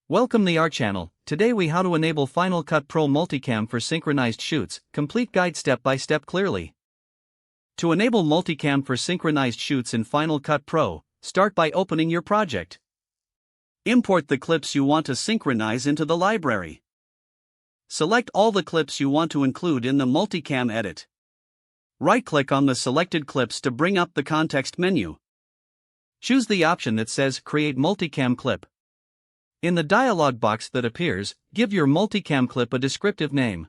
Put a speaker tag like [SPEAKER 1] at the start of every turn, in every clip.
[SPEAKER 1] Welcome to our channel. Today we how to enable Final Cut Pro Multicam for synchronized shoots. Complete guide step by step clearly. To enable Multicam for synchronized shoots in Final Cut Pro, start by opening your project. Import the clips you want to synchronize into the library. Select all the clips you want to include in the Multicam edit. Right-click on the selected clips to bring up the context menu. Choose the option that says Create Multicam Clip. In the dialog box that appears, give your Multicam clip a descriptive name.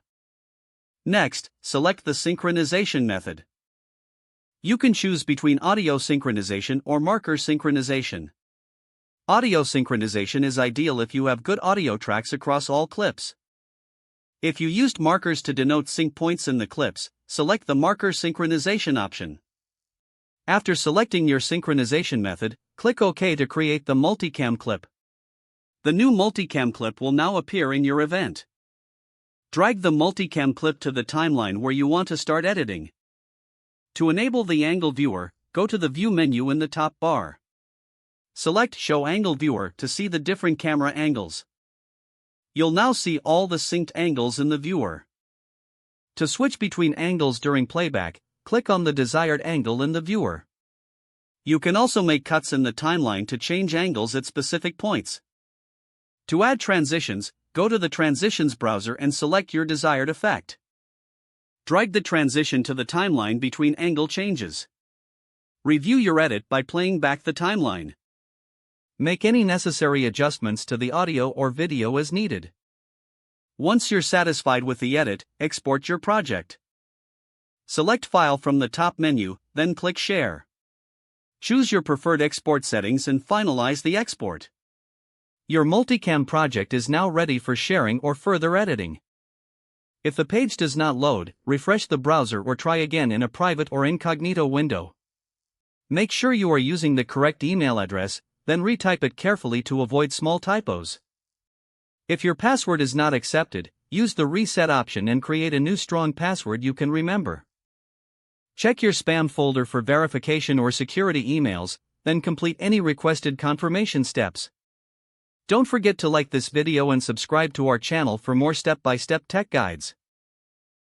[SPEAKER 1] Next, select the synchronization method. You can choose between audio synchronization or marker synchronization. Audio synchronization is ideal if you have good audio tracks across all clips. If you used markers to denote sync points in the clips, select the marker synchronization option. After selecting your synchronization method, click OK to create the Multicam clip. The new Multicam clip will now appear in your event. Drag the Multicam clip to the timeline where you want to start editing. To enable the angle viewer, go to the View menu in the top bar. Select Show Angle Viewer to see the different camera angles. You'll now see all the synced angles in the viewer. To switch between angles during playback, click on the desired angle in the viewer. You can also make cuts in the timeline to change angles at specific points. To add transitions, go to the Transitions browser and select your desired effect. Drag the transition to the timeline between angle changes. Review your edit by playing back the timeline. Make any necessary adjustments to the audio or video as needed. Once you're satisfied with the edit, export your project. Select File from the top menu, then click Share. Choose your preferred export settings and finalize the export. Your Multicam project is now ready for sharing or further editing. If the page does not load, refresh the browser or try again in a private or incognito window. Make sure you are using the correct email address, then retype it carefully to avoid small typos. If your password is not accepted, use the reset option and create a new strong password you can remember. Check your spam folder for verification or security emails, then complete any requested confirmation steps. Don't forget to like this video and subscribe to our channel for more step-by-step tech guides.